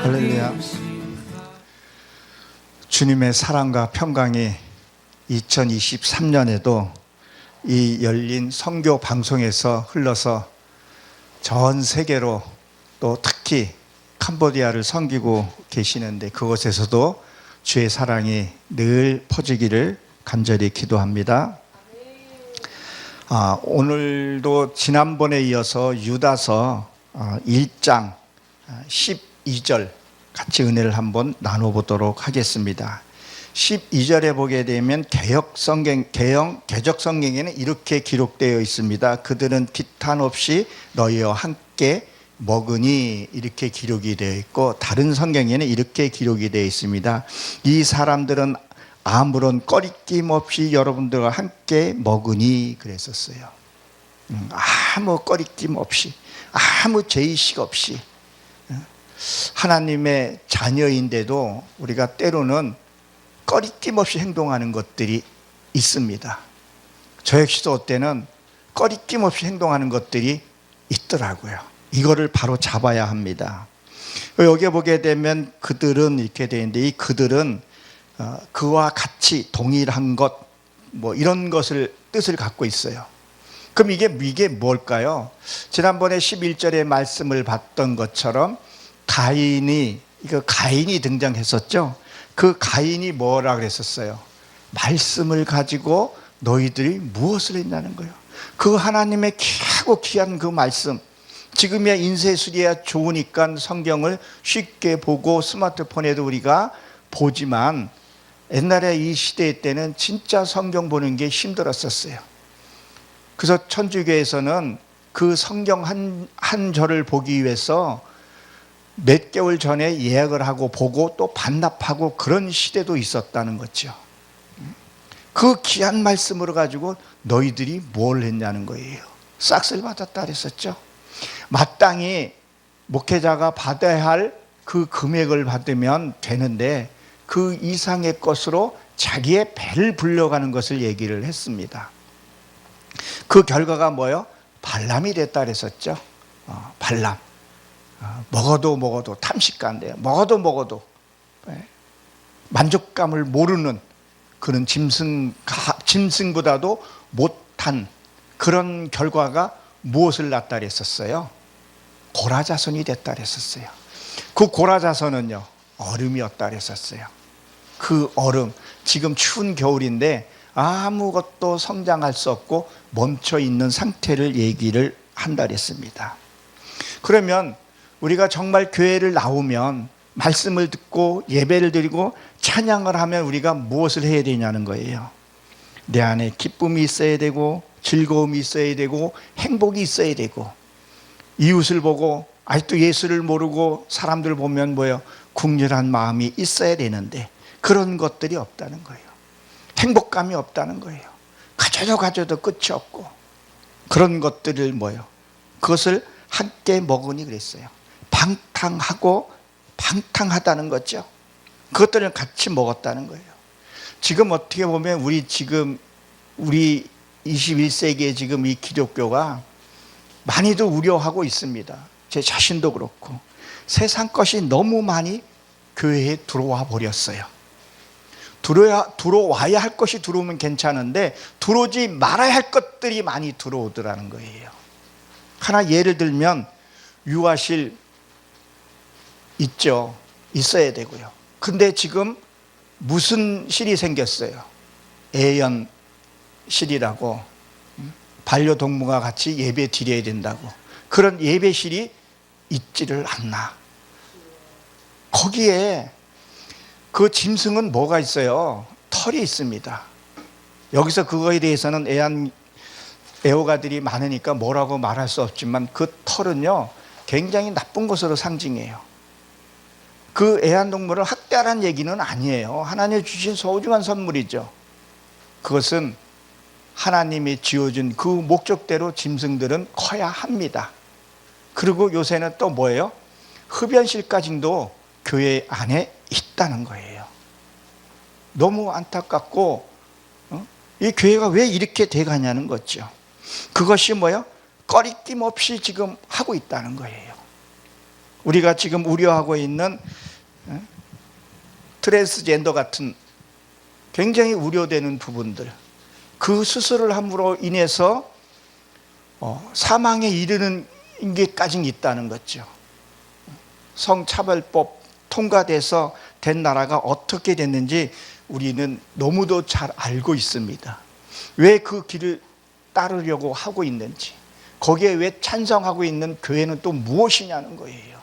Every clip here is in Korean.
할렐루야. 주님의 사랑과 평강이 2023년에도 이 열린 선교 방송에서 흘러서 전 세계로 또 특히 캄보디아를 섬기고 계시는데 그곳에서도 주의 사랑이 늘 퍼지기를 간절히 기도합니다. 오늘도 지난번에 이어서 유다서 1장 12절 같이 은혜를 한번 나눠보도록 하겠습니다. 12절에 보게 되면 개적 성경에는 이렇게 기록되어 있습니다. 그들은 기탄 없이 너희와 함께 먹으니, 이렇게 기록이 되어 있고, 다른 성경에는 이렇게 기록이 되어 있습니다. 이 사람들은 아무런 꺼리낌 없이 여러분들과 함께 먹으니, 그랬었어요. 아무 꺼리낌 없이, 아무 죄의식 없이. 하나님의 자녀인데도 우리가 때로는 꺼리낌 없이 행동하는 것들이 있습니다. 저 역시도 어때는 꺼리낌 없이 행동하는 것들이 있더라고요. 이거를 바로 잡아야 합니다. 여기 보게 되면 그들은 이렇게 되어 있는데, 이 그들은 그와 같이 동일한 것, 뭐 이런 것을 뜻을 갖고 있어요. 그럼 이게 뭘까요? 지난번에 11절의 말씀을 봤던 것처럼 가인이 등장했었죠. 그 가인이 뭐라 그랬었어요? 말씀을 가지고 너희들이 무엇을 했냐는 거예요. 그 하나님의 귀하고 귀한 그 말씀, 지금이야 인쇄술이야 좋으니까 성경을 쉽게 보고 스마트폰에도 우리가 보지만 옛날에 이 시대 때는 진짜 성경 보는 게 힘들었었어요. 그래서 천주교에서는 그 성경 한 절을 보기 위해서 몇 개월 전에 예약을 하고 보고 또 반납하고 그런 시대도 있었다는 거죠. 그 귀한 말씀으로 가지고 너희들이 뭘 했냐는 거예요. 싹쓸 받았다 그랬었죠. 마땅히 목회자가 받아야 할 그 금액을 받으면 되는데 그 이상의 것으로 자기의 배를 불려가는 것을 얘기를 했습니다. 그 결과가 뭐예요? 발람이 됐다 그랬었죠. 발람. 먹어도 탐식가인데 먹어도 만족감을 모르는 그런 짐승보다도 못한 그런 결과가 무엇을 낳았다 그랬었어요? 고라자손이 됐다 그랬었어요. 그 고라자손은요, 얼음이었다 그랬었어요. 그 얼음, 지금 추운 겨울인데 아무것도 성장할 수 없고 멈춰 있는 상태를 얘기를 한다 그랬습니다. 그러면 우리가 정말 교회를 나오면 말씀을 듣고 예배를 드리고 찬양을 하면 우리가 무엇을 해야 되냐는 거예요. 내 안에 기쁨이 있어야 되고 즐거움이 있어야 되고 행복이 있어야 되고, 이웃을 보고 아직도 예수를 모르고 사람들 보면 뭐예요? 국률한 마음이 있어야 되는데 그런 것들이 없다는 거예요. 행복감이 없다는 거예요. 가져도 끝이 없고 그런 것들을 뭐예요? 그것을 함께 먹으니 그랬어요. 방탕하다는 거죠. 그것들을 같이 먹었다는 거예요. 지금 어떻게 보면 우리 21세기에 지금 이 기독교가 많이도 우려하고 있습니다. 제 자신도 그렇고 세상 것이 너무 많이 교회에 들어와 버렸어요. 들어와야 할 것이 들어오면 괜찮은데 들어오지 말아야 할 것들이 많이 들어오더라는 거예요. 하나 예를 들면 유아실 있죠. 있어야 되고요. 근데 지금 무슨 실이 생겼어요? 애연실이라고, 반려동물과 같이 예배 드려야 된다고. 그런 예배실이 있지를 않나. 거기에 그 짐승은 뭐가 있어요? 털이 있습니다. 여기서 그거에 대해서는 애호가들이 많으니까 뭐라고 말할 수 없지만 그 털은요 굉장히 나쁜 것으로 상징해요. 그 애완동물을 학대하라는 얘기는 아니에요. 하나님이 주신 소중한 선물이죠. 그것은 하나님이 지어준 그 목적대로 짐승들은 커야 합니다. 그리고 요새는 또 뭐예요? 흡연실까지도 교회 안에 있다는 거예요. 너무 안타깝고 이 교회가 왜 이렇게 돼가냐는 거죠. 그것이 뭐예요? 꺼리낌 없이 지금 하고 있다는 거예요. 우리가 지금 우려하고 있는 트랜스젠더 같은 굉장히 우려되는 부분들, 그 수술을 함으로 인해서 사망에 이르는 게까지 있다는 거죠. 성차별법 통과돼서 된 나라가 어떻게 됐는지 우리는 너무도 잘 알고 있습니다. 왜 그 길을 따르려고 하고 있는지, 거기에 왜 찬성하고 있는 교회는 또 무엇이냐는 거예요.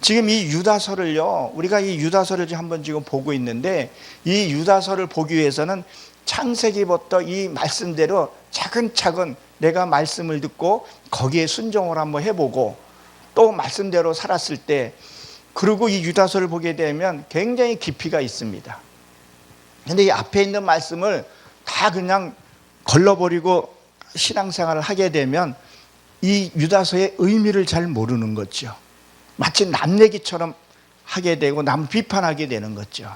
지금 이 유다서를요, 우리가 이 유다서를 한번 지금 보고 있는데, 이 유다서를 보기 위해서는 창세기부터 이 말씀대로 차근차근 내가 말씀을 듣고 거기에 순종을 한번 해보고 또 말씀대로 살았을 때, 그리고 이 유다서를 보게 되면 굉장히 깊이가 있습니다. 근데 이 앞에 있는 말씀을 다 그냥 걸러버리고 신앙생활을 하게 되면 이 유다서의 의미를 잘 모르는 거죠. 마치 남 얘기처럼 하게 되고 남 비판하게 되는 거죠.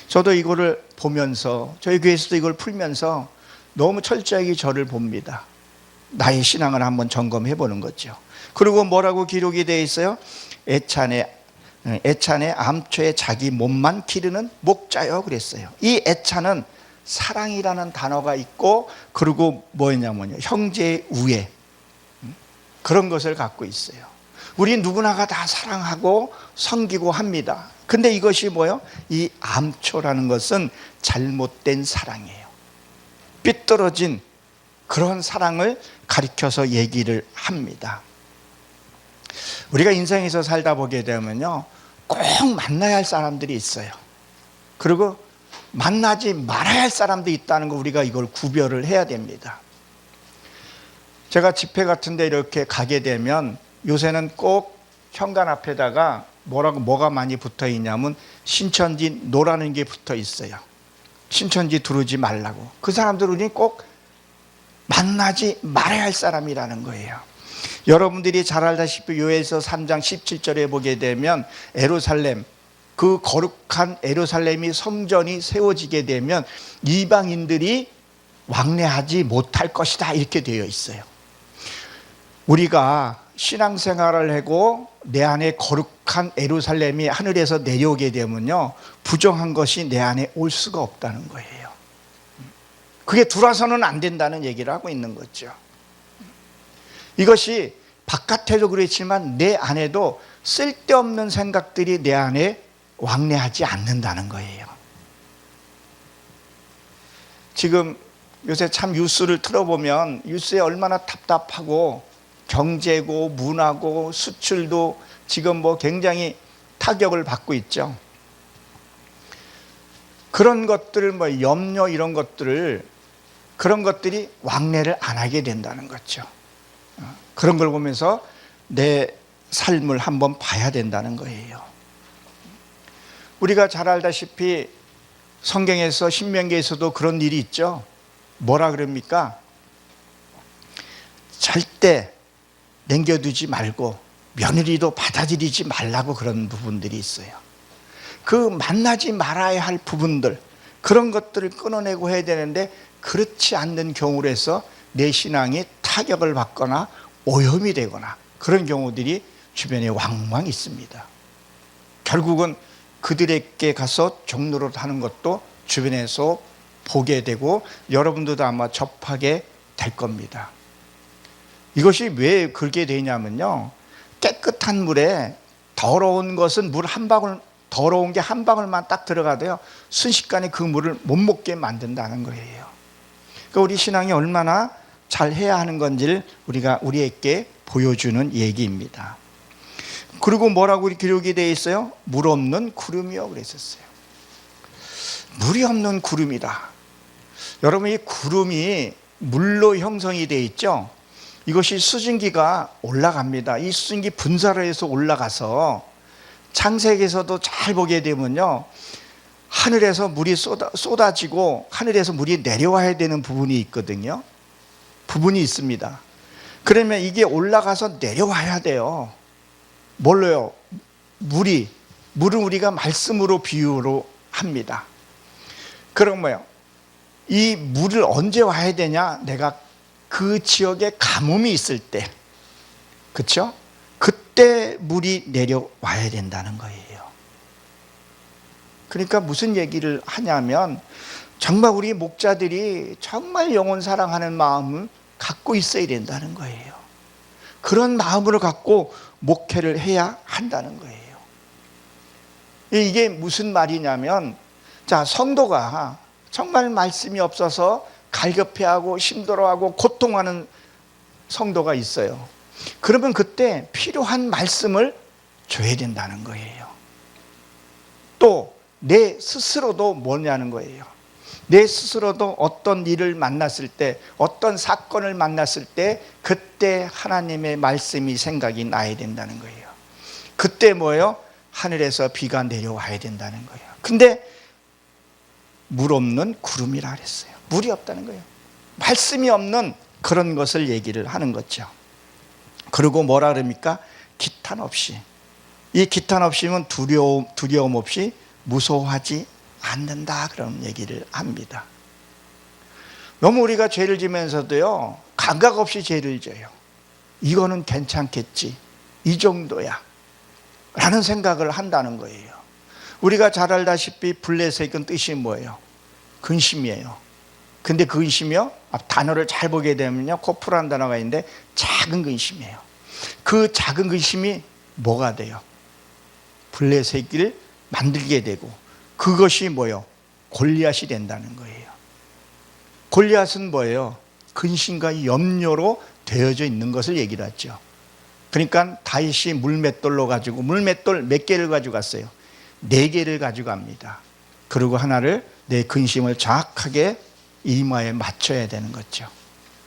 저도 이거를 보면서, 저희 교회에서도 이걸 풀면서 너무 철저하게 저를 봅니다. 나의 신앙을 한번 점검해 보는 거죠. 그리고 뭐라고 기록이 되어 있어요? 애찬의 암초에 자기 몸만 기르는 목자여 그랬어요. 이 애찬은 사랑이라는 단어가 있고, 그리고 뭐였냐면요, 형제의 우애, 그런 것을 갖고 있어요. 우리 누구나가 다 사랑하고 섬기고 합니다. 근데 이것이 뭐예요? 이 암초라는 것은 잘못된 사랑이에요. 삐뚤어진 그런 사랑을 가리켜서 얘기를 합니다. 우리가 인생에서 살다 보게 되면요, 꼭 만나야 할 사람들이 있어요. 그리고 만나지 말아야 할 사람도 있다는 거, 우리가 이걸 구별을 해야 됩니다. 제가 집회 같은 데 이렇게 가게 되면 요새는 꼭 현관 앞에다가 뭐가 많이 붙어 있냐면 신천지 노라는 게 붙어 있어요. 신천지 들어오지 말라고. 그 사람들은 꼭 만나지 말아야 할 사람이라는 거예요. 여러분들이 잘 알다시피 요엘서 3장 17절에 보게 되면 예루살렘, 그 거룩한 예루살렘이 성전이 세워지게 되면 이방인들이 왕래하지 못할 것이다, 이렇게 되어 있어요. 우리가 신앙생활을 하고 내 안에 거룩한 예루살렘이 하늘에서 내려오게 되면요, 부정한 것이 내 안에 올 수가 없다는 거예요. 그게 들어와서는 안 된다는 얘기를 하고 있는 거죠. 이것이 바깥에도 그렇지만 내 안에도 쓸데없는 생각들이 내 안에 왕래하지 않는다는 거예요. 지금 요새 참 뉴스를 틀어보면 뉴스에 얼마나 답답하고 경제고 문화고 수출도 지금 굉장히 타격을 받고 있죠. 그런 것들, 염려 이런 것들을, 그런 것들이 왕래를 안 하게 된다는 거죠. 그런 걸 보면서 내 삶을 한번 봐야 된다는 거예요. 우리가 잘 알다시피 성경에서, 신명기에서도 그런 일이 있죠. 뭐라 그럽니까? 절대 남겨두지 말고 며느리도 받아들이지 말라고, 그런 부분들이 있어요. 그 만나지 말아야 할 부분들, 그런 것들을 끊어내고 해야 되는데, 그렇지 않는 경우로 해서 내 신앙이 타격을 받거나 오염이 되거나 그런 경우들이 주변에 왕왕 있습니다. 결국은 그들에게 가서 종로를 하는 것도 주변에서 보게 되고 여러분들도 아마 접하게 될 겁니다. 이것이 왜 그렇게 되냐면요, 깨끗한 물에 더러운 것은 물 한 방울, 더러운 게 한 방울만 딱 들어가도요, 순식간에 그 물을 못 먹게 만든다는 거예요. 그러니까 우리 신앙이 얼마나 잘 해야 하는 건지를 우리에게 보여주는 얘기입니다. 그리고 뭐라고 기록이 되어 있어요? 물 없는 구름이요 그랬었어요. 물이 없는 구름이다. 여러분, 이 구름이 물로 형성이 되어 있죠. 이것이 수증기가 올라갑니다. 이 수증기 분사를 해서 올라가서 창세기에서도 잘 보게 되면요, 하늘에서 물이 쏟아지고 하늘에서 물이 내려와야 되는 부분이 있거든요. 부분이 있습니다. 그러면 이게 올라가서 내려와야 돼요. 뭘로요? 물은 우리가 말씀으로 비유로 합니다. 그럼 뭐요? 이 물을 언제 와야 되냐? 내가 그 지역에 가뭄이 있을 때, 그렇죠? 그때 물이 내려와야 된다는 거예요. 그러니까 무슨 얘기를 하냐면 정말 우리 목자들이 정말 영혼 사랑하는 마음을 갖고 있어야 된다는 거예요. 그런 마음으로 갖고 목회를 해야 한다는 거예요. 이게 무슨 말이냐면, 자, 성도가 정말 말씀이 없어서 갈급해하고 힘들어하고 고통하는 성도가 있어요. 그러면 그때 필요한 말씀을 줘야 된다는 거예요. 또 내 스스로도 뭐냐는 거예요. 내 스스로도 어떤 일을 만났을 때, 어떤 사건을 만났을 때 그때 하나님의 말씀이 생각이 나야 된다는 거예요. 그때 뭐예요? 하늘에서 비가 내려와야 된다는 거예요. 근데 물 없는 구름이라 그랬어요. 물이 없다는 거예요. 말씀이 없는 그런 것을 얘기를 하는 거죠. 그리고 뭐라 그럽니까? 기탄 없이. 이 기탄 없이면 두려움 없이 무서워하지 않는다, 그런 얘기를 합니다. 너무 우리가 죄를 지면서도요, 감각 없이 죄를 져요. 이거는 괜찮겠지, 이 정도야 라는 생각을 한다는 거예요. 우리가 잘 알다시피 블레셋은 뜻이 뭐예요? 근심이에요. 근데 그 근심이요, 단어를 잘 보게 되면요, 코프라는 단어가 있는데 작은 근심이에요. 그 작은 근심이 뭐가 돼요? 블레셋을 만들게 되고, 그것이 뭐예요? 골리앗이 된다는 거예요. 골리앗은 뭐예요? 근심과 염려로 되어져 있는 것을 얘기를 하죠. 그러니까 다윗이 물맷돌로 가지고, 물맷돌 몇 개를 가져갔어요? 4개를 가져갑니다. 그리고 하나를 내 근심을 정확하게 이마에 맞춰야 되는 거죠.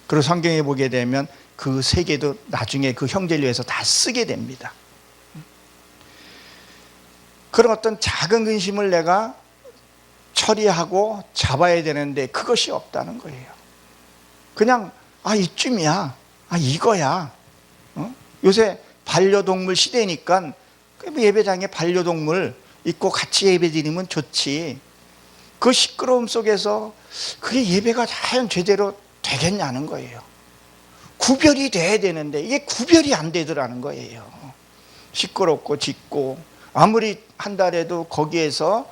그리고 성경에 보게 되면 그 3개도 나중에 그 형제를 위해서 다 쓰게 됩니다. 그런 어떤 작은 근심을 내가 처리하고 잡아야 되는데 그것이 없다는 거예요. 그냥 이쯤이야, 이거야. 요새 반려동물 시대니까 예배장에 반려동물 있고 같이 예배드리면 좋지. 그 시끄러움 속에서 그게 예배가 잘 제대로 되겠냐는 거예요. 구별이 돼야 되는데 이게 구별이 안 되더라는 거예요. 시끄럽고 짖고, 아무리 한다래도 거기에서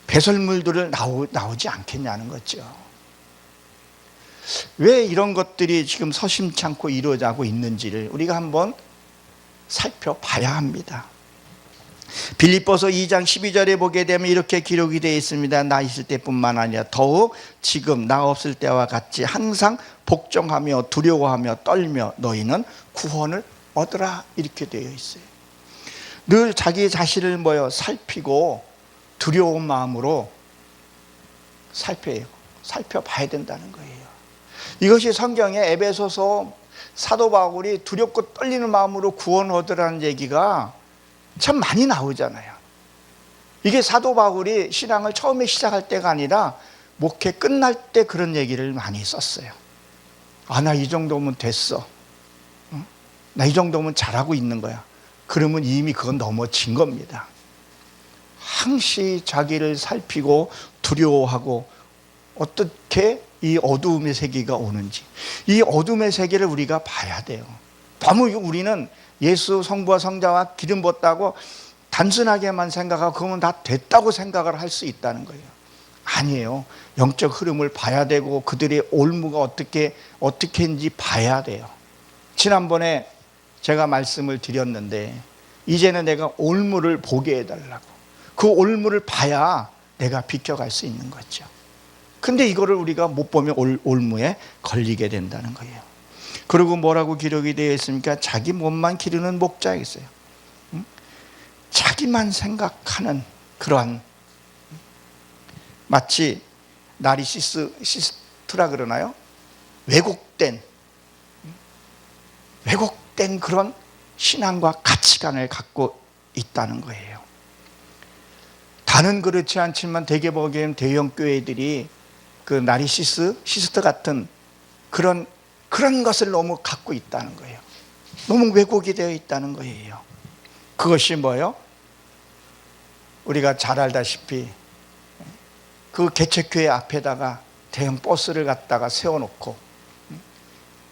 배설물들을 나오지 않겠냐는 거죠. 왜 이런 것들이 지금 서심찮고 이루어지고 있는지를 우리가 한번 살펴봐야 합니다. 빌립보서 2장 12절에 보게 되면 이렇게 기록이 되어 있습니다. 나 있을 때뿐만 아니라 더욱 지금 나 없을 때와 같이 항상 복종하며 두려워하며 떨며 너희는 구원을 얻으라, 이렇게 되어 있어요. 늘 자기 자신을 살피고 두려운 마음으로 살펴봐야 된다는 거예요. 이것이 성경에 에베소서 사도 바울이 두렵고 떨리는 마음으로 구원 얻으라는 얘기가 참 많이 나오잖아요. 이게 사도 바울이 신앙을 처음에 시작할 때가 아니라 목회 끝날 때 그런 얘기를 많이 썼어요. 나 이 정도면 됐어. 나 이 정도면 잘하고 있는 거야. 그러면 이미 그건 넘어진 겁니다. 항시 자기를 살피고 두려워하고 어떻게 이 어두움의 세계가 오는지, 이 어둠의 세계를 우리가 봐야 돼요. 너무 우리는 예수 성부와 성자와 기름 부었다고 단순하게만 생각하고 그러면 다 됐다고 생각을 할 수 있다는 거예요. 아니에요. 영적 흐름을 봐야 되고 그들의 올무가 어떻게인지 봐야 돼요. 지난번에 제가 말씀을 드렸는데 이제는 내가 올무를 보게 해달라고. 그 올무를 봐야 내가 비켜갈 수 있는 거죠. 근데 이거를 우리가 못 보면 올무에 걸리게 된다는 거예요. 그리고 뭐라고 기록이 되어 있습니까? 자기 몸만 기르는 목자가 있어요. 자기만 생각하는 그러한, 마치 나르시시스트라 그러나요? 왜곡된 그런 신앙과 가치관을 갖고 있다는 거예요. 다는 그렇지 않지만 대개 보기에는 대형 교회들이 그 나르시시스트 같은 그런 것을 너무 갖고 있다는 거예요. 너무 왜곡이 되어 있다는 거예요. 그것이 뭐예요? 우리가 잘 알다시피 그 개척교회 앞에다가 대형 버스를 갖다가 세워놓고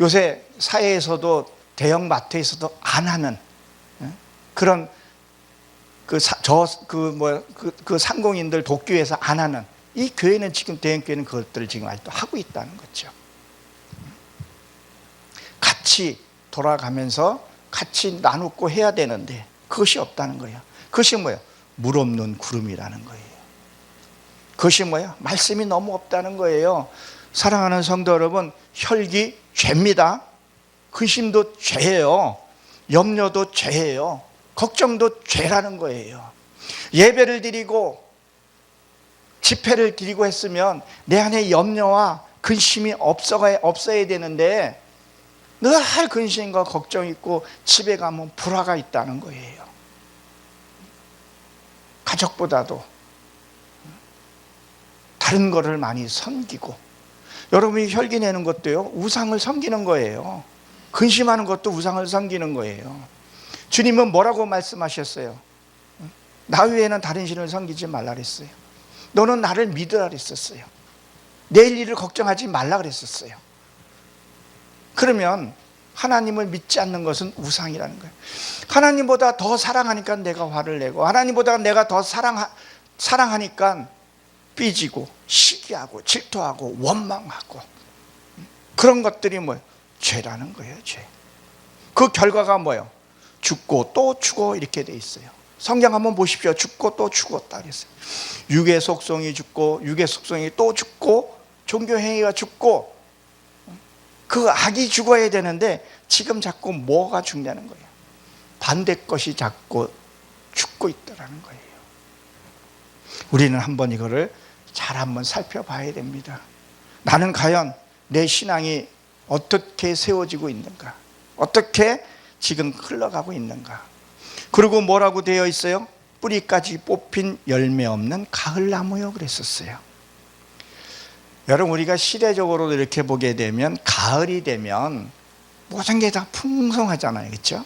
요새 사회에서도 대형 마트에서도 안 하는 그런 그 상공인들 독교에서 안 하는 이 교회는 지금 대형교회는 그것들을 지금 아직도 하고 있다는 거죠. 같이 돌아가면서 같이 나누고 해야 되는데 그것이 없다는 거예요. 그것이 뭐예요? 물 없는 구름이라는 거예요. 그것이 뭐예요? 말씀이 너무 없다는 거예요. 사랑하는 성도 여러분, 혈기 죄입니다. 근심도 죄예요. 염려도 죄예요. 걱정도 죄라는 거예요. 예배를 드리고 집회를 드리고 했으면 내 안에 염려와 근심이 없어야 되는데 늘 근심과 걱정이 있고 집에 가면 불화가 있다는 거예요. 가족보다도 다른 거를 많이 섬기고, 여러분이 혈기 내는 것도요, 우상을 섬기는 거예요. 근심하는 것도 우상을 섬기는 거예요. 주님은 뭐라고 말씀하셨어요? 나 외에는 다른 신을 섬기지 말라 그랬어요. 너는 나를 믿으라 그랬었어요. 내일 일을 걱정하지 말라 그랬었어요. 그러면 하나님을 믿지 않는 것은 우상이라는 거예요. 하나님보다 더 사랑하니까 내가 화를 내고, 하나님보다 내가 더 사랑하니까 삐지고 시기하고 질투하고 원망하고, 그런 것들이 뭐예요? 죄라는 거예요. 죄. 그 결과가 뭐예요? 죽고 또 죽어 이렇게 돼 있어요. 성경 한번 보십시오. 죽고 또 죽었다 그랬어요. 육의 속성이 죽고 육의 속성이 또 죽고 종교행위가 죽고, 그 악이 죽어야 되는데 지금 자꾸 뭐가 죽냐는 거예요. 반대 것이 자꾸 죽고 있다는 거예요. 우리는 한번 이거를 잘 한번 살펴봐야 됩니다. 나는 과연 내 신앙이 어떻게 세워지고 있는가? 어떻게 지금 흘러가고 있는가? 그리고 뭐라고 되어 있어요? 뿌리까지 뽑힌 열매 없는 가을나무요 그랬었어요. 여러분, 우리가 시대적으로 이렇게 보게 되면 가을이 되면 모든 게 다 풍성하잖아요. 그렇죠?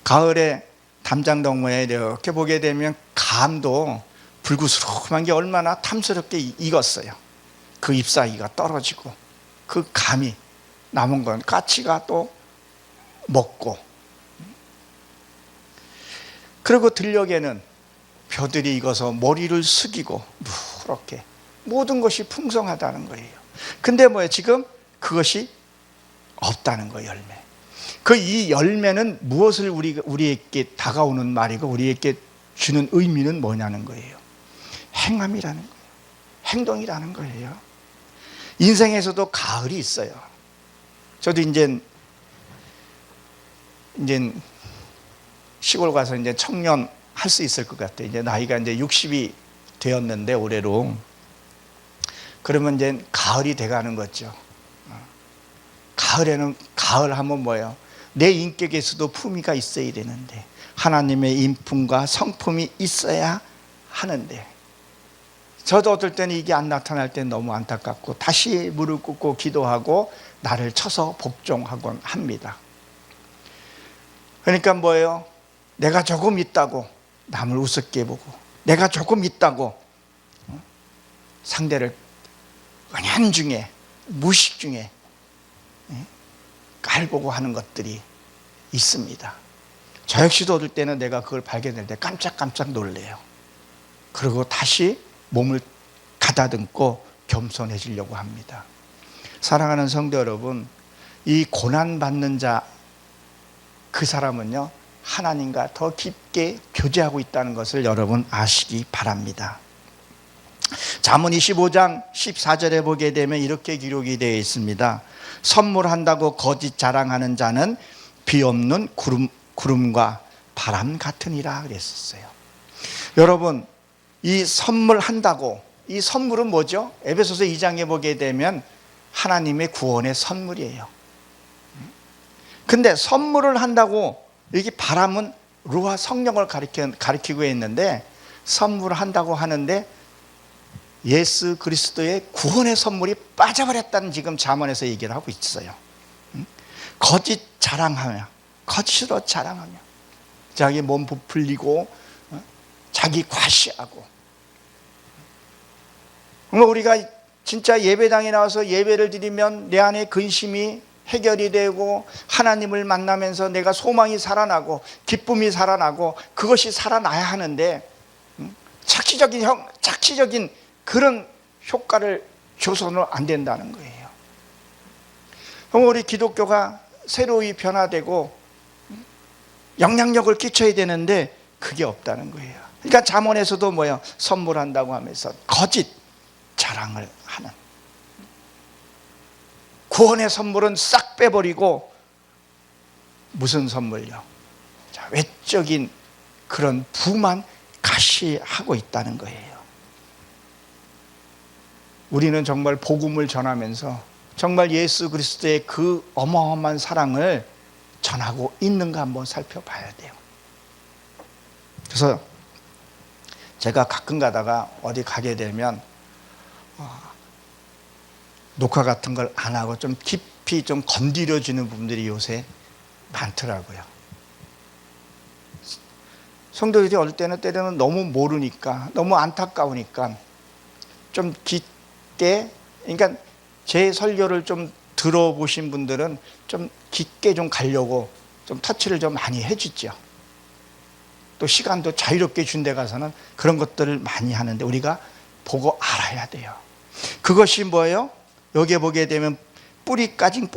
가을에 담장동무에 이렇게 보게 되면 감도 불구스름한 게 얼마나 탐스럽게 익었어요. 그 잎사귀가 떨어지고 그 감이 남은 건 까치가 또 먹고, 그리고 들녘에는 벼들이 익어서 머리를 숙이고 누렇게 모든 것이 풍성하다는 거예요. 근데 뭐예요? 지금 그것이 없다는 거예요. 열매. 그 이 열매는 무엇을 우리에게 다가오는 말이고 우리에게 주는 의미는 뭐냐는 거예요. 행함이라는 거예요. 행동이라는 거예요. 인생에서도 가을이 있어요. 저도 이제 시골 가서 이제 청년 할 수 있을 것 같아요. 이제 나이가 이제 60이 되었는데 올해로. 그러면 이제 가을이 돼가는 거죠. 가을에는, 가을 하면 뭐예요? 내 인격에서도 품위가 있어야 되는데, 하나님의 인품과 성품이 있어야 하는데, 저도 어떨 때는 이게 안 나타날 때 너무 안타깝고 다시 무릎 꿇고 기도하고 나를 쳐서 복종하곤 합니다. 그러니까 뭐예요? 내가 조금 있다고 남을 우습게 보고, 내가 조금 있다고 상대를 은연중에 무식 중에 깔보고 하는 것들이 있습니다. 저 역시도 어떨 때는 내가 그걸 발견할 때 깜짝깜짝 놀래요. 그리고 다시 몸을 가다듬고 겸손해지려고 합니다. 사랑하는 성도 여러분, 이 고난받는 자, 그 사람은요 하나님과 더 깊게 교제하고 있다는 것을 여러분 아시기 바랍니다. 잠언 25장 14절에 보게 되면 이렇게 기록이 되어 있습니다. 선물한다고 거짓 자랑하는 자는 비 없는 구름과 바람 같으니라 그랬었어요. 여러분, 이 선물한다고, 이 선물은 뭐죠? 에베소서 2장에 보게 되면 하나님의 구원의 선물이에요. 근데 선물을 한다고, 여기 바람은 루아 성령을 가리키고 있는데, 선물을 한다고 하는데 예수 그리스도의 구원의 선물이 빠져버렸다는 지금 잠언에서 얘기를 하고 있어요. 거짓 자랑하며, 거짓으로 자랑하며, 자기 몸 부풀리고 자기 과시하고. 우리가 진짜 예배당에 나와서 예배를 드리면 내 안에 근심이 해결이 되고 하나님을 만나면서 내가 소망이 살아나고 기쁨이 살아나고 그것이 살아나야 하는데 착시적인 그런 효과를 줘서는 안 된다는 거예요. 그럼 우리 기독교가 새로이 변화되고 영향력을 끼쳐야 되는데 그게 없다는 거예요. 그러니까 잠언에서도 뭐예요? 선물한다고 하면서 거짓 자랑을 하는, 구원의 선물은 싹 빼버리고 무슨 선물요? 자, 외적인 그런 부만 가시하고 있다는 거예요. 우리는 정말 복음을 전하면서 정말 예수 그리스도의 그 어마어마한 사랑을 전하고 있는가 한번 살펴봐야 돼요. 그래서 제가 가끔 가다가 어디 가게 되면 녹화 같은 걸 안 하고 좀 깊이 좀 건드려주는 분들이 요새 많더라고요. 성도들이 어릴 때는 때로는 너무 모르니까, 너무 안타까우니까 좀 깊게, 그러니까 제 설교를 좀 들어보신 분들은 좀 깊게 좀 가려고 좀 터치를 좀 많이 해주죠. 또 시간도 자유롭게 준 데 가서는 그런 것들을 많이 하는데 우리가 보고 알아야 돼요. 그것이 뭐예요? 여기에 보게 되면 뿌리까지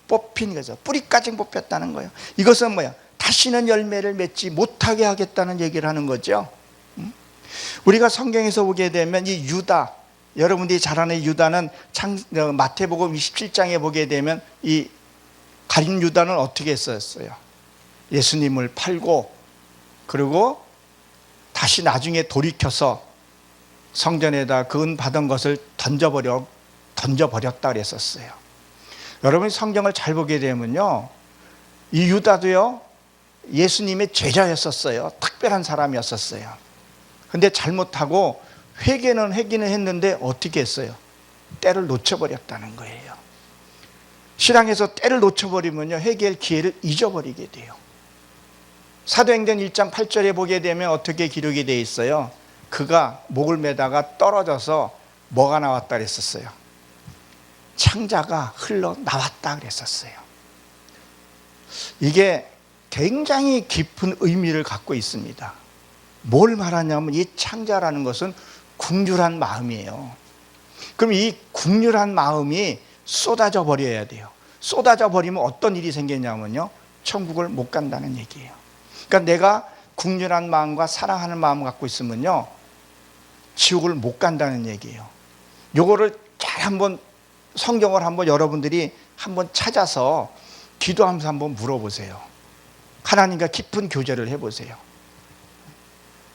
뽑힌 거죠. 뿌리까지 뽑혔다는 거예요. 이것은 뭐야? 다시는 열매를 맺지 못하게 하겠다는 얘기를 하는 거죠. 우리가 성경에서 보게 되면 이 유다, 여러분들이 잘 아는 유다는 마태복음 27장에 보게 되면 이 가룟 유다는 어떻게 했었어요? 예수님을 팔고 그리고 다시 나중에 돌이켜서 성전에다 그 은 받은 것을 던져버렸다 그랬었어요. 여러분이 성경을 잘 보게 되면요, 이 유다도요 예수님의 제자였었어요. 특별한 사람이었었어요. 근데 잘못하고 회개는 했는데 어떻게 했어요? 때를 놓쳐버렸다는 거예요. 신앙에서 때를 놓쳐버리면요 회개할 기회를 잊어버리게 돼요. 사도행전 1장 8절에 보게 되면 어떻게 기록이 되어 있어요? 그가 목을 매다가 떨어져서 뭐가 나왔다 그랬었어요? 창자가 흘러나왔다 그랬었어요. 이게 굉장히 깊은 의미를 갖고 있습니다. 뭘 말하냐면 이 창자라는 것은 국률한 마음이에요. 그럼 이 국률한 마음이 쏟아져 버려야 돼요. 쏟아져 버리면 어떤 일이 생기냐면요 천국을 못 간다는 얘기예요. 그러니까 내가 국률한 마음과 사랑하는 마음을 갖고 있으면요 지옥을 못 간다는 얘기예요. 요거를 잘 한번 성경을 한번 여러분들이 한번 찾아서 기도하면서 한번 물어보세요. 하나님과 깊은 교제를 해보세요.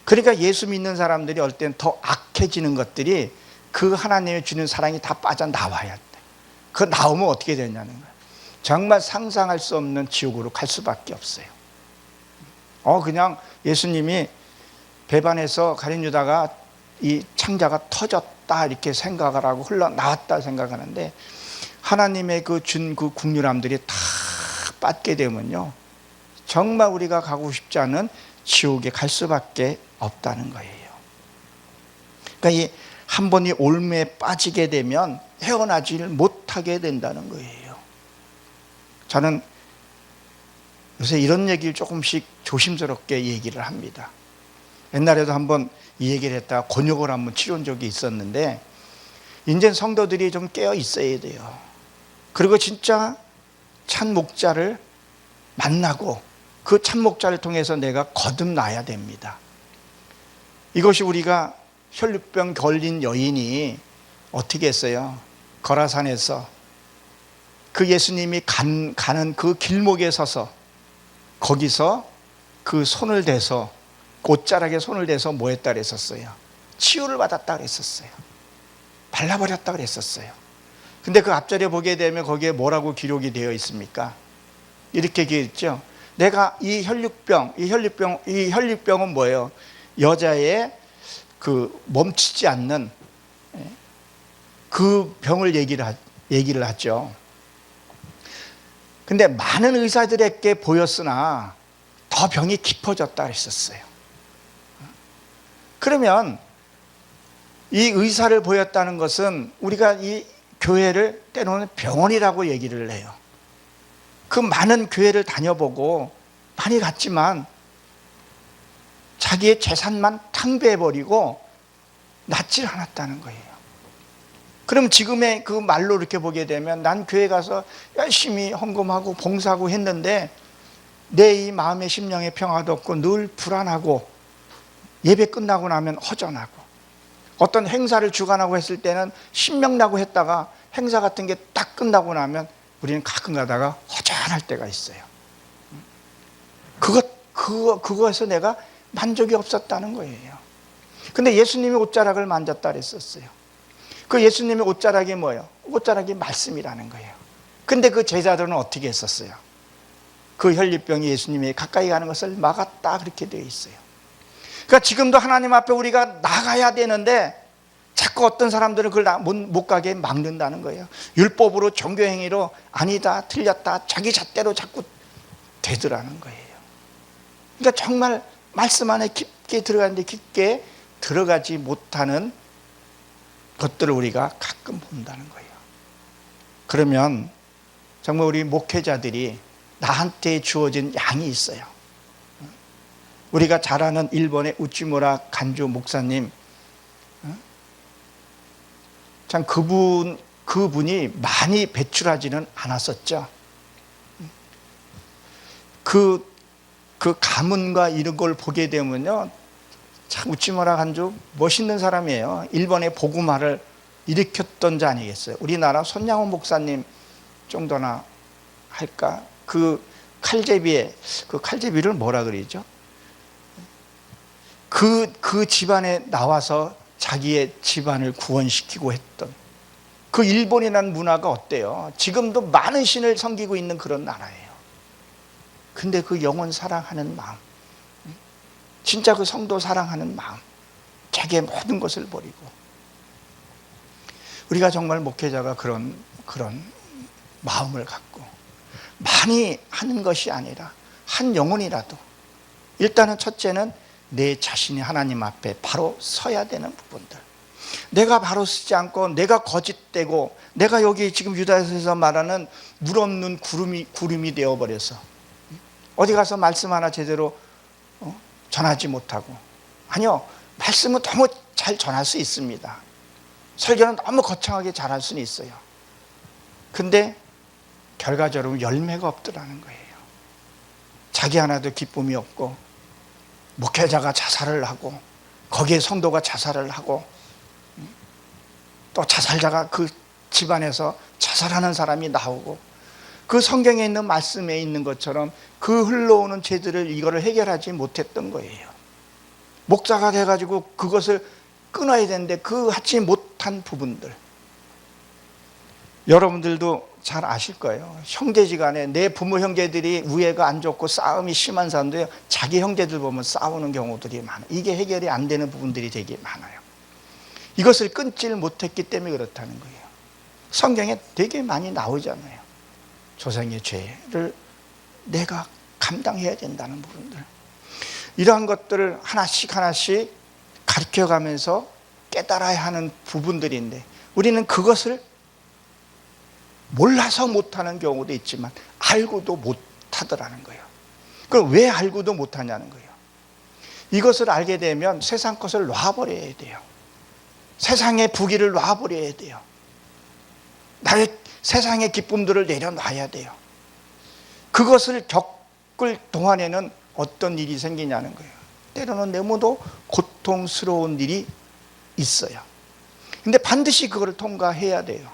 그러니까 예수 믿는 사람들이 어떨 때는 더 악해지는 것들이 그 하나님이 주는 사랑이 다 빠져나와야 돼. 그 나오면 어떻게 되냐는 거예요. 정말 상상할 수 없는 지옥으로 갈 수밖에 없어요. 그냥 예수님이 배반해서 가룟 유다가 이 창자가 터졌다 이렇게 생각을 하고 흘러나왔다 생각하는데 하나님의 준 그 국률함들이 다 빠지게 되면요 정말 우리가 가고 싶지 않은 지옥에 갈 수밖에 없다는 거예요. 그러니까 한 번이 올무에 빠지게 되면 헤어나지를 못하게 된다는 거예요. 저는 요새 이런 얘기를 조금씩 조심스럽게 얘기를 합니다. 옛날에도 한번 이 얘기를 했다가 곤욕을 한번 치른 적이 있었는데 이제 성도들이 좀 깨어 있어야 돼요. 그리고 진짜 참 목자를 만나고 그 참 목자를 통해서 내가 거듭나야 됩니다. 이것이 우리가 혈루병 걸린 여인이 어떻게 했어요? 거라산에서 그 예수님이 가는 그 길목에 서서 거기서 그 손을 대서 곧자락에 손을 대서 뭐 했다 그랬었어요? 치유를 받았다 그랬었어요. 발라버렸다 그랬었어요. 근데 그 앞절에 보게 되면 거기에 뭐라고 기록이 되어 있습니까? 이렇게 기록했죠. 내가 이 혈류병은 뭐예요? 여자의 그 멈추지 않는 그 병을 얘기를 하죠. 근데 많은 의사들에게 보였으나 더 병이 깊어졌다 했었어요. 그러면 이 의사를 보였다는 것은 우리가 이 교회를 때로는 병원이라고 얘기를 해요. 그 많은 교회를 다녀보고 많이 갔지만 자기의 재산만 탕배해버리고 낫질 않았다는 거예요. 그럼 지금의 그 말로 이렇게 보게 되면 난 교회 가서 열심히 헌금하고 봉사하고 했는데 내 이 마음의 심령의 평화도 없고 늘 불안하고 예배 끝나고 나면 허전하고 어떤 행사를 주관하고 했을 때는 신명나고 했다가 행사 같은 게 딱 끝나고 나면 우리는 가끔 가다가 허전할 때가 있어요. 그거에서 내가 만족이 없었다는 거예요. 근데 예수님이 옷자락을 만졌다 그랬었어요. 그 예수님의 옷자락이 뭐예요? 옷자락이 말씀이라는 거예요. 근데 그 제자들은 어떻게 했었어요? 그 혈류병이 예수님이 가까이 가는 것을 막았다 그렇게 되어 있어요. 그러니까 지금도 하나님 앞에 우리가 나가야 되는데 자꾸 어떤 사람들은 그걸 못 가게 막는다는 거예요. 율법으로 종교행위로 아니다 틀렸다 자기 잣대로 자꾸 되더라는 거예요. 그러니까 정말 말씀 안에 깊게 들어가는데 깊게 들어가지 못하는 것들을 우리가 가끔 본다는 거예요. 그러면 정말 우리 목회자들이 나한테 주어진 양이 있어요. 우리가 잘 아는 일본의 우찌무라 간주 목사님, 참 그분이 많이 배출하지는 않았었죠. 그 가문과 이런 걸 보게 되면요, 참 우찌무라 간주 멋있는 사람이에요. 일본의 복음화를 일으켰던 자 아니겠어요? 우리나라 손양원 목사님 정도나 할까? 그 칼제비를 뭐라 그러죠? 그 집안에 나와서 자기의 집안을 구원시키고 했던 그 일본이라는 문화가 어때요? 지금도 많은 신을 섬기고 있는 그런 나라예요. 근데 그 영혼 사랑하는 마음, 진짜 그 성도 사랑하는 마음, 자기의 모든 것을 버리고, 우리가 정말 목회자가 그런 마음을 갖고 많이 하는 것이 아니라 한 영혼이라도 일단은 첫째는 내 자신이 하나님 앞에 바로 서야 되는 부분들, 내가 바로 서지 않고 내가 거짓되고 내가 여기 지금 유다서에서 말하는 물 없는 구름이 되어버려서 어디 가서 말씀 하나 제대로 전하지 못하고, 아니요, 말씀은 너무 잘 전할 수 있습니다. 설교는 너무 거창하게 잘할 수는 있어요. 근데 결과적으로 열매가 없더라는 거예요. 자기 하나도 기쁨이 없고, 목회자가 자살을 하고 거기에 성도가 자살을 하고 또 자살자가 그 집안에서 자살하는 사람이 나오고, 그 성경에 있는 말씀에 있는 것처럼 그 흘러오는 죄들을 이거를 해결하지 못했던 거예요. 목사가 돼가지고 그것을 끊어야 되는데 그 하지 못한 부분들, 여러분들도 잘 아실 거예요. 형제지간에 내 부모 형제들이 우애가 안 좋고 싸움이 심한 사람도요, 자기 형제들 보면 싸우는 경우들이 많아요. 이게 해결이 안 되는 부분들이 되게 많아요. 이것을 끊지를 못했기 때문에 그렇다는 거예요. 성경에 되게 많이 나오잖아요. 조상의 죄를 내가 감당해야 된다는 부분들, 이러한 것들을 하나씩 가르쳐가면서 깨달아야 하는 부분들인데 우리는 그것을 몰라서 못하는 경우도 있지만 알고도 못하더라는 거예요. 그럼 왜 알고도 못하냐는 거예요. 이것을 알게 되면 세상 것을 놔버려야 돼요. 세상의 부귀를 놔버려야 돼요. 나의 세상의 기쁨들을 내려놔야 돼요. 그것을 겪을 동안에는 어떤 일이 생기냐는 거예요. 때로는 너무도 고통스러운 일이 있어요. 근데 반드시 그걸 통과해야 돼요.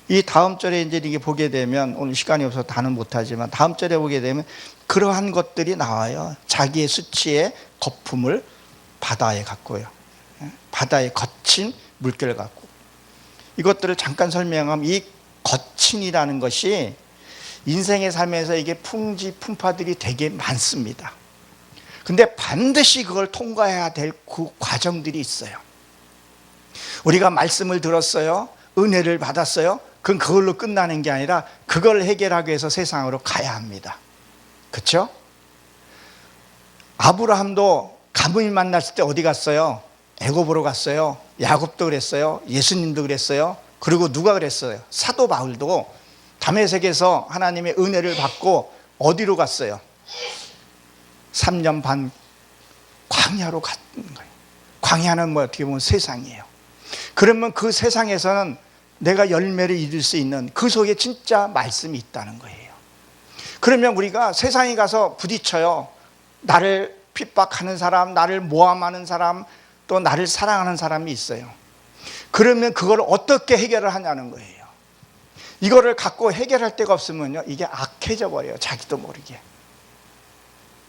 이 다음 절에 이제 이게 보게 되면, 오늘 시간이 없어서 다는 못하지만 다음 절에 보게 되면 그러한 것들이 나와요. 자기의 수치의 거품을 바다에 갖고요. 바다에 거친 물결을 갖고. 이것들을 잠깐 설명하면, 이 거친이라는 것이 인생의 삶에서 이게 풍지풍파들이 되게 많습니다. 근데 반드시 그걸 통과해야 될 그 과정들이 있어요. 우리가 말씀을 들었어요. 은혜를 받았어요. 그건 그걸로 끝나는 게 아니라 그걸 해결하기 위해서 세상으로 가야 합니다. 그렇죠? 아브라함도 가문을 만났을 때 어디 갔어요? 애굽으로 갔어요. 야곱도 그랬어요. 예수님도 그랬어요. 그리고 누가 그랬어요? 사도 바울도 다메섹에서 하나님의 은혜를 받고 어디로 갔어요? 3년 반 광야로 갔는 거예요. 광야는 뭐 어떻게 보면 세상이에요. 그러면 그 세상에서는 내가 열매를 얻을 수 있는 그 속에 진짜 말씀이 있다는 거예요. 그러면 우리가 세상에 가서 부딪혀요. 나를 핍박하는 사람, 나를 모함하는 사람, 또 나를 사랑하는 사람이 있어요. 그러면 그걸 어떻게 해결을 하냐는 거예요. 이거를 갖고 해결할 데가 없으면요, 이게 악해져 버려요. 자기도 모르게.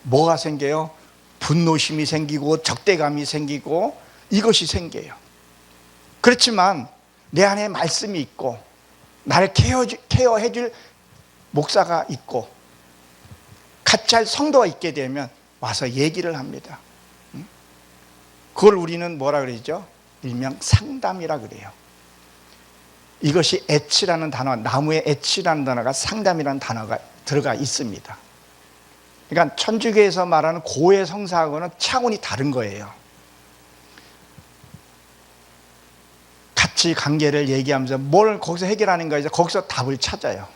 뭐가 생겨요? 분노심이 생기고 적대감이 생기고 이것이 생겨요. 그렇지만 내 안에 말씀이 있고 나를 케어해 줄 목사가 있고 같이 할 성도가 있게 되면 와서 얘기를 합니다. 그걸 우리는 뭐라 그러죠? 일명 상담이라 그래요. 이것이 애치라는 단어, 나무의 애치라는 단어가 상담이라는 단어가 들어가 있습니다. 그러니까 천주교에서 말하는 고해 성사하고는 차원이 다른 거예요. 같이 관계를 얘기하면서 뭘 거기서 해결하는 거예요. 거기서 답을 찾아요.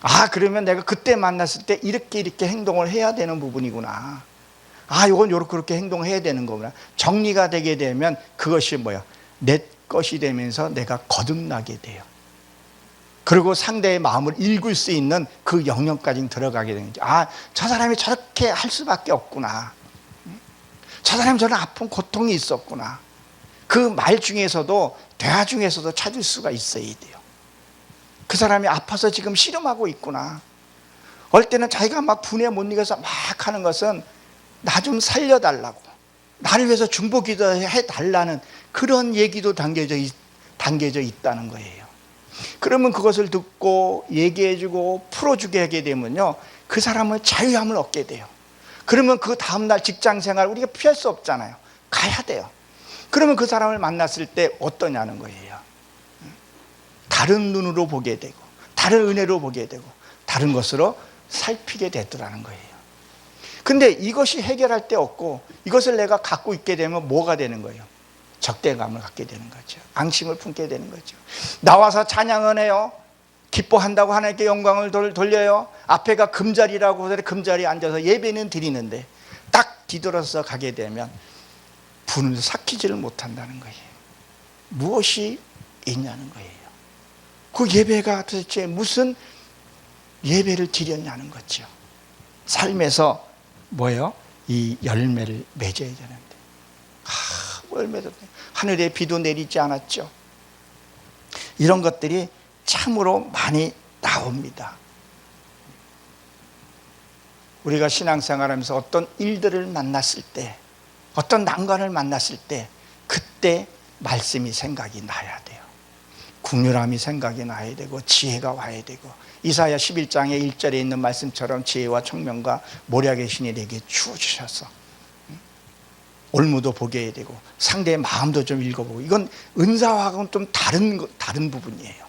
아, 그러면 내가 그때 만났을 때 이렇게 행동을 해야 되는 부분이구나. 아, 이건 이렇게 행동을 해야 되는 거구나. 정리가 되게 되면 그것이 뭐야? 내 것이 되면서 내가 거듭나게 돼요. 그리고 상대의 마음을 읽을 수 있는 그 영역까지 들어가게 되는 거죠. 아, 저 사람이 저렇게 할 수밖에 없구나. 저 사람이 저런 아픈 고통이 있었구나. 그 말 중에서도, 대화 중에서도 찾을 수가 있어야 돼요. 그 사람이 아파서 지금 씨름하고 있구나. 어릴 때는 자기가 막 분에 못 이겨서 막 하는 것은 나 좀 살려달라고, 나를 위해서 중보기도 해달라는 그런 얘기도 담겨져 있다는 거예요. 그러면 그것을 듣고 얘기해주고 풀어주게 하게 되면요, 그 사람은 자유함을 얻게 돼요. 그러면 그 다음날 직장생활 우리가 피할 수 없잖아요. 가야 돼요. 그러면 그 사람을 만났을 때 어떠냐는 거예요. 다른 눈으로 보게 되고 다른 은혜로 보게 되고 다른 것으로 살피게 되더라는 거예요. 근데 이것이 해결할 데 없고 이것을 내가 갖고 있게 되면 뭐가 되는 거예요? 적대감을 갖게 되는 거죠. 앙심을 품게 되는 거죠. 나와서 찬양을 해요. 기뻐한다고 하나님께 영광을 돌려요. 앞에가 금자리라고 해서 금자리에 앉아서 예배는 드리는데 딱 뒤돌아서 가게 되면 분을 삭히지를 못한다는 거예요. 무엇이 있냐는 거예요. 그 예배가 도대체 무슨 예배를 드렸냐는 거죠. 삶에서 뭐예요? 이 열매를 맺어야 되는데 열매도 하늘에 비도 내리지 않았죠. 이런 것들이 참으로 많이 나옵니다. 우리가 신앙생활하면서 어떤 일들을 만났을 때, 어떤 난관을 만났을 때 그때 말씀이 생각이 나야 돼요. 긍휼함이 생각이 나야 되고 지혜가 와야 되고, 이사야 11장의 1절에 있는 말씀처럼 지혜와 총명과 모략의 신이 내게 주어주셔서 올무도 보게 해야 되고 상대의 마음도 좀 읽어보고, 이건 은사와는 좀 다른 부분이에요.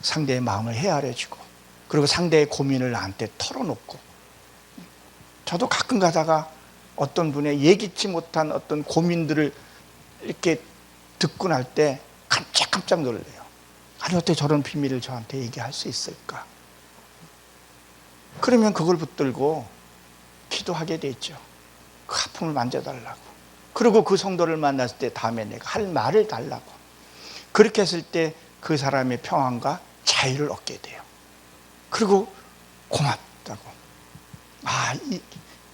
상대의 마음을 헤아려주고 그리고 상대의 고민을 나한테 털어놓고, 저도 가끔 가다가 어떤 분의 예기치 못한 어떤 고민들을 이렇게 듣고 날 때 깜짝 놀래요. 아니, 어떻게 저런 비밀을 저한테 얘기할 수 있을까? 그러면 그걸 붙들고 기도하게 되죠. 그 아픔을 만져달라고. 그리고 그 성도를 만났을 때 다음에 내가 할 말을 달라고. 그렇게 했을 때 그 사람의 평안과 자유를 얻게 돼요. 그리고 고맙다고. 아,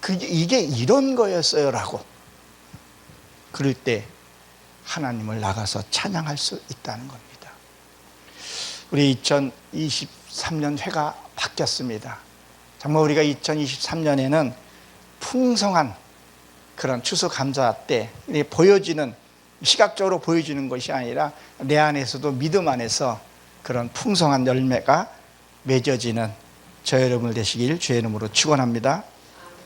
이게 이런 거였어요 라고. 그럴 때 하나님을 나가서 찬양할 수 있다는 겁니다. 우리 2023년 해가 바뀌었습니다. 정말 우리가 2023년에는 풍성한 그런 추수감사 때 보여지는, 시각적으로 보여지는 것이 아니라 내 안에서도 믿음 안에서 그런 풍성한 열매가 맺어지는 저 여러분들 되시길 주의 이름으로 축원합니다.